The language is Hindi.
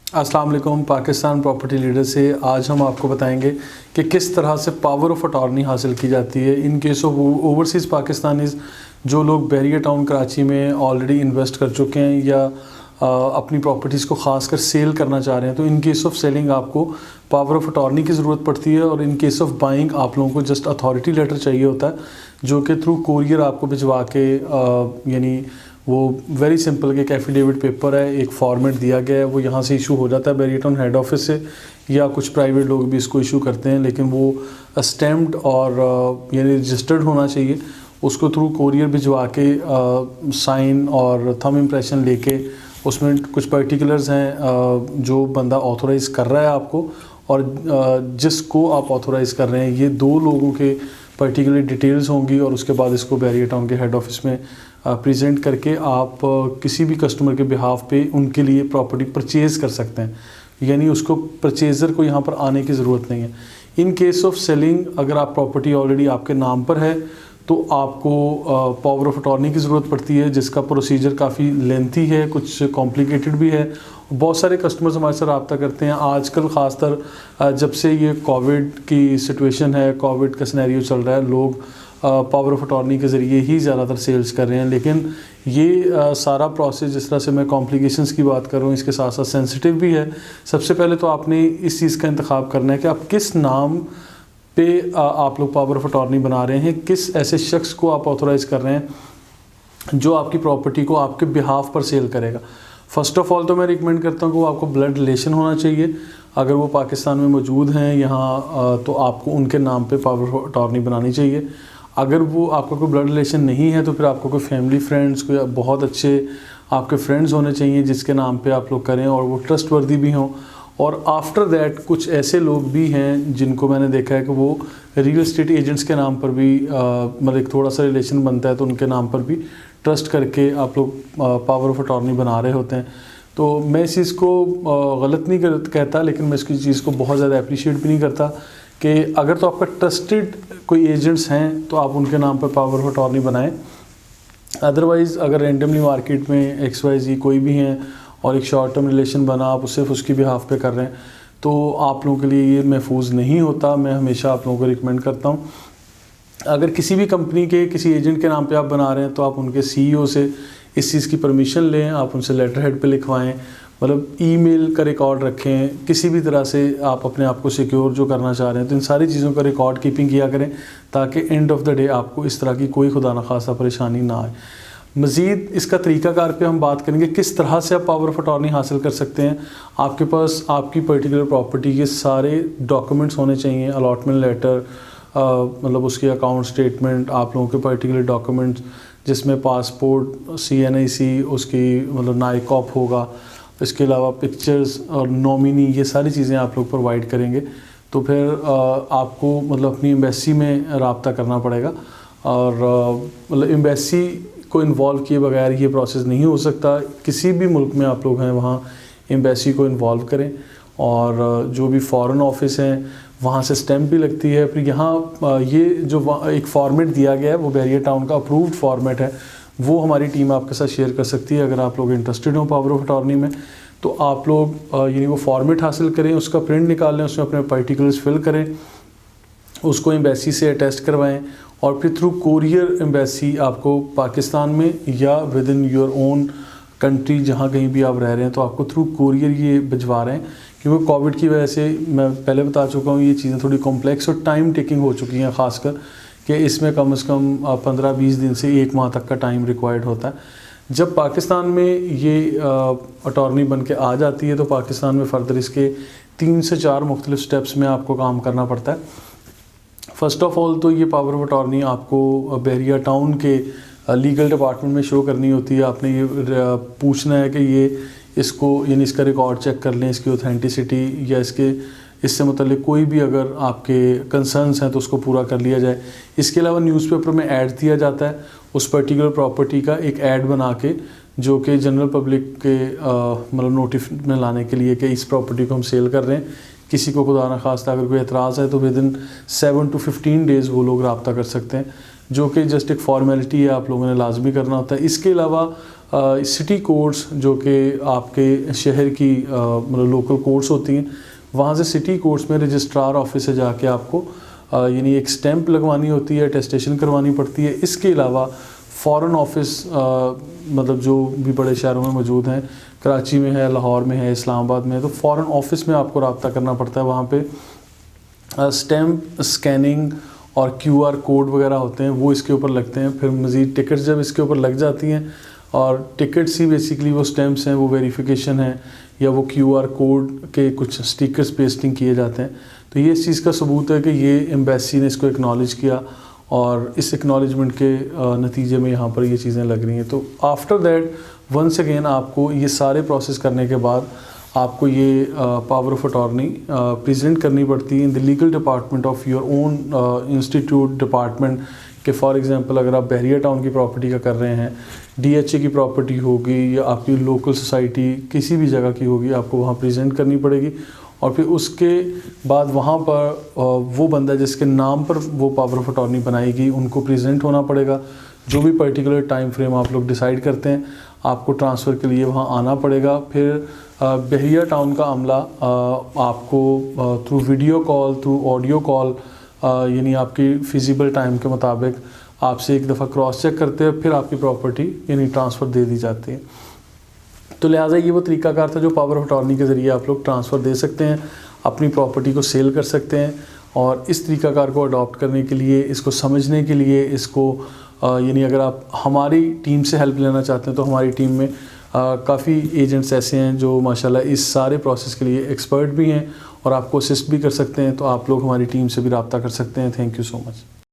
अस्सलाम वालेकुम। पाकिस्तान प्रॉपर्टी लीडर से आज हम आपको बताएंगे कि किस तरह से पावर ऑफ अटॉर्नी हासिल की जाती है in case of overseas Pakistanis जो लोग बैरिया टाउन कराची में ऑलरेडी इन्वेस्ट कर चुके हैं या अपनी प्रॉपर्टीज़ को ख़ासकर सेल करना चाह रहे हैं। तो इन केस ऑफ सेलिंग आपको पावर ऑफ अटॉर्नी की ज़रूरत पड़ती है और इन केस ऑफ बाइंग आप लोगों को जस्ट अथॉरिटी लेटर चाहिए होता है जो कि थ्रू कोरियर आपको भिजवा के यानी वो वेरी सिंपल के एक एफिडेविट पेपर है, एक फॉर्मेट दिया गया है, वो यहाँ से इशू हो जाता है बैरिया टाउन हेड ऑफिस से, या कुछ प्राइवेट लोग भी इसको इशू करते हैं, लेकिन वो स्टैम्प्ड और यानी रजिस्टर्ड होना चाहिए। उसको थ्रू कोरियर भिजवा के साइन और थंब इम्प्रेशन लेके उसमें कुछ पर्टिकुलर्स हैं जो बंदा ऑथोराइज़ कर रहा है आपको और जिसको आप ऑथोराइज़ कर रहे हैं, ये दो लोगों के पर्टिकुलर डिटेल्स होंगी और उसके बाद इसको बैरिया टाउन के हेड ऑफिस में प्रेजेंट करके आप किसी भी कस्टमर के बिहाफ पे उनके लिए प्रॉपर्टी परचेज़ कर सकते हैं। यानी उसको परचेज़र को यहाँ पर आने की ज़रूरत नहीं है। इन केस ऑफ सेलिंग अगर आप प्रॉपर्टी ऑलरेडी आपके नाम पर है तो आपको पावर ऑफ अटॉर्नी की ज़रूरत पड़ती है, जिसका प्रोसीजर काफ़ी लेंथी है, कुछ कॉम्प्लिकेटेड भी है। बहुत सारे कस्टमर्स हमारे साथ रब्ता करते हैं। आजकल ख़ासतर जब से ये कोविड की सिचुएशन है, कोविड का सिनेरियो चल रहा है, लोग पावर ऑफ अटॉर्नी के ज़रिए ही ज़्यादातर सेल्स कर रहे हैं। लेकिन ये सारा प्रोसेस, जिस तरह से मैं कॉम्प्लिकेशंस की बात कर रहा हूँ, इसके साथ साथ सेंसिटिव भी है। सबसे पहले तो आपने इस चीज़ का इंतखाब करना है कि आप किस नाम पे आप लोग पावर ऑफ अटॉर्नी बना रहे हैं, किस ऐसे शख्स को आप ऑथोराइज़ कर रहे हैं जो आपकी प्रॉपर्टी को आपके बिहाफ पर सेल करेगा। फ़र्स्ट ऑफ़ ऑल तो मैं रिकमेंड करता हूँ कि वो आपको ब्लड रिलेशन होना चाहिए। अगर वो पाकिस्तान में मौजूद हैं यहाँ तो आपको उनके नाम पे पावर ऑफ अटॉर्नी बनानी चाहिए। अगर वो आपका कोई ब्लड रिलेशन नहीं है तो फिर आपको कोई फैमिली फ्रेंड्स, कोई बहुत अच्छे आपके फ्रेंड्स होने चाहिए जिसके नाम पे आप लोग करें और वो ट्रस्टवर्दी भी हों। और आफ्टर दैट कुछ ऐसे लोग भी हैं जिनको मैंने देखा है कि वो रियल एस्टेट एजेंट्स के नाम पर भी मतलब एक थोड़ा सा रिलेशन बनता है तो उनके नाम पर भी ट्रस्ट करके आप लोग पावर ऑफ अटॉर्नी बना रहे होते हैं। तो मैं इस चीज़ को गलत नहीं कहता, लेकिन मैं इसकी चीज़ को बहुत ज़्यादा अप्रिशिएट भी नहीं करता कि अगर तो आपका ट्रस्टेड कोई एजेंट्स हैं तो आप उनके नाम पर पावर ऑफ अटॉर्नी बनाएं। अदरवाइज़ अगर रेंडमली मार्केट में XYZ कोई भी हैं और एक शॉर्ट टर्म रिलेशन बना, आप सिर्फ उसकी बिहाफ पे कर रहे हैं, तो आप लोगों के लिए ये महफूज नहीं होता। मैं हमेशा आप लोगों को रिकमेंड करता हूँ, अगर किसी भी कंपनी के किसी एजेंट के नाम पे आप बना रहे हैं तो आप उनके CEO से इस चीज़ की परमिशन लें, आप उनसे लेटर हेड पे लिखवाएं, मतलब ईमेल का रिकॉर्ड रखें। किसी भी तरह से आप अपने आप को सिक्योर जो करना चाह रहे हैं तो इन सारी चीज़ों का रिकॉर्ड कीपिंग किया करें ताकि एंड ऑफ द डे आपको इस तरह की कोई खुदा न खासा परेशानी ना आए। मज़ीद इसका तरीक़ाकार पे हम बात करेंगे किस तरह से आप पावर ऑफ अटॉर्नी हासिल कर सकते हैं। आपके पास आपकी पर्टिकुलर प्रॉपर्टी के सारे डॉक्यूमेंट्स होने चाहिए, अलॉटमेंट लेटर, मतलब उसकी अकाउंट स्टेटमेंट, आप लोगों के पर्टिकुलर डॉक्यूमेंट्स जिसमें पासपोर्ट, CNIC, उसकी मतलब नाइकॉप होगा, इसके अलावा पिक्चर्स और नॉमिनी, ये सारी चीज़ें आप लोग प्रोवाइड करेंगे। तो फिर आपको मतलब अपनी एम्बेसी में रब्ता करना पड़ेगा और मतलब एम्बेसी को इन्वॉल्व किए बगैर ये प्रोसेस नहीं हो सकता। किसी भी मुल्क में आप लोग हैं वहाँ एम्बेसी को इन्वॉल्व करें और जो भी फॉरेन ऑफिस हैं वहाँ से स्टैम्प भी लगती है। फिर यहाँ ये जो एक फॉर्मेट दिया गया है वो बैरिया टाउन का अप्रूव्ड फॉर्मेट है, वो हमारी टीम आपके साथ शेयर कर सकती है। अगर आप लोग इंटरेस्टेड हो पावर ऑफ अटॉर्नी में तो आप लोग यानी वो फॉर्मेट हासिल करें, उसका प्रिंट निकाल लें, उसमें अपने पर्टिकुलर्स फिल करें, उसको एम्बेसी से अटेस्ट करवाएं और फिर थ्रू कोरियर एम्बेसी आपको पाकिस्तान में या with in your own country जहाँ कहीं भी आप रह रहे हैं तो आपको थ्रू कोरियर ये भिजवा रहे हैं। क्योंकि कोविड की वजह से मैं पहले बता चुका हूँ ये चीज़ें थोड़ी कॉम्प्लेक्स और टाइम टेकिंग हो चुकी हैं, ख़ासकर कि इसमें कम से कम 15-20 दिन से 1 माह तक का टाइम रिक्वायर्ड होता है। जब पाकिस्तान में ये अटॉर्नी बन के आ जाती है तो पाकिस्तान में फ़र्दर इसके 3 से 4 मुख्तलिफ स्टेप्स में आपको काम करना पड़ता है। फ़र्स्ट ऑफ़ ऑल तो ये पावर ऑफ अटॉर्नी आपको बैरिया टाउन के लीगल डिपार्टमेंट में शो करनी होती है। आपने ये पूछना है कि ये इसको यानी इसका रिकॉर्ड चेक कर लें, इसकी ऑथेंटिसिटी या इससे मतलब कोई भी अगर आपके कंसर्न्स हैं तो उसको पूरा कर लिया जाए। इसके अलावा न्यूज़पेपर में ऐड दिया जाता है उस पर्टिकुलर प्रॉपर्टी का, एक ऐड बना के जो कि जनरल पब्लिक के मतलब नोटिस में लाने के लिए कि इस प्रॉपर्टी को हम सेल कर रहे हैं। किसी को खुदा न खास्ता अगर कोई एतराज़ है तो विद इन 7 to 15 डेज़ वो लोग रब्ता कर सकते हैं, जो कि जस्ट एक फॉर्मेलिटी है, आप लोगों ने लाजमी करना होता है। इसके अलावा सिटी कोर्ट्स जो कि आपके शहर की मतलब लोकल कोर्ट्स होती हैं, वहाँ से सिटी कोर्ट्स में रजिस्ट्रार ऑफिस से जाके आपको यानी एक स्टैंप लगवानी होती है, अटेस्टेशन करवानी पड़ती है। इसके अलावा फ़ॉरेन ऑफिस मतलब जो भी बड़े शहरों में मौजूद हैं, कराची में है, लाहौर में है, इस्लामाबाद में है, तो फ़ॉरेन ऑफिस में आपको रब्ता करना पड़ता है। वहाँ पे स्टैंप स्कैनिंग और QR कोड वगैरह होते हैं, वो इसके ऊपर लगते हैं। फिर मज़ीद टिकट्स जब इसके ऊपर लग जाती हैं, और टिकट्स ही बेसिकली वो स्टैम्प्स हैं, वो वेरिफिकेशन है, या वो QR कोड के कुछ स्टिकर्स पेस्टिंग किए जाते हैं। तो ये इस चीज़ का सबूत है कि ये एम्बेसी ने इसको एक्नॉलेज किया, और इस एक्नॉलेजमेंट के नतीजे में यहाँ पर ये चीज़ें लग रही हैं। तो आफ्टर दैट वंस अगेन आपको ये सारे प्रोसेस करने के बाद आपको ये पावर ऑफ अटॉर्नी प्रेजेंट करनी पड़ती है in the legal department of your own institute department. कि फॉर एग्जांपल अगर आप बहरिया टाउन की प्रॉपर्टी का कर रहे हैं, DHA की प्रॉपर्टी होगी या आपकी लोकल सोसाइटी किसी भी जगह की होगी, आपको वहाँ प्रेजेंट करनी पड़ेगी। और फिर उसके बाद वहाँ पर वो बंदा जिसके नाम पर वो पावर ऑफ अटॉर्नी बनाएगी, उनको प्रेजेंट होना पड़ेगा। जो भी पर्टिकुलर टाइम फ्रेम आप लोग डिसाइड करते हैं, आपको ट्रांसफ़र के लिए वहाँ आना पड़ेगा। फिर बहरिया टाउन का अमला आपको through video call, through audio call, यानी आपकी फिजिबल टाइम के मुताबिक आपसे एक दफ़ा क्रॉस चेक करते हैं, फिर आपकी प्रॉपर्टी यानी ट्रांसफ़र दे दी जाती है। तो लिहाजा ये वो तरीकाकार था जो पावर ऑफ अटॉर्नी के ज़रिए आप लोग ट्रांसफ़र दे सकते हैं, अपनी प्रॉपर्टी को सेल कर सकते हैं। और इस तरीकाकार को अडॉप्ट करने के लिए, इसको समझने के लिए, इसको यानी अगर आप हमारी टीम से हेल्प लेना चाहते हैं तो हमारी टीम में काफ़ी एजेंट्स ऐसे हैं जो माशाल्लाह इस सारे प्रोसेस के लिए एक्सपर्ट भी हैं और आपको असिस्ट भी कर सकते हैं। तो आप लोग हमारी टीम से भी रब्ता कर सकते हैं। Thank you so much.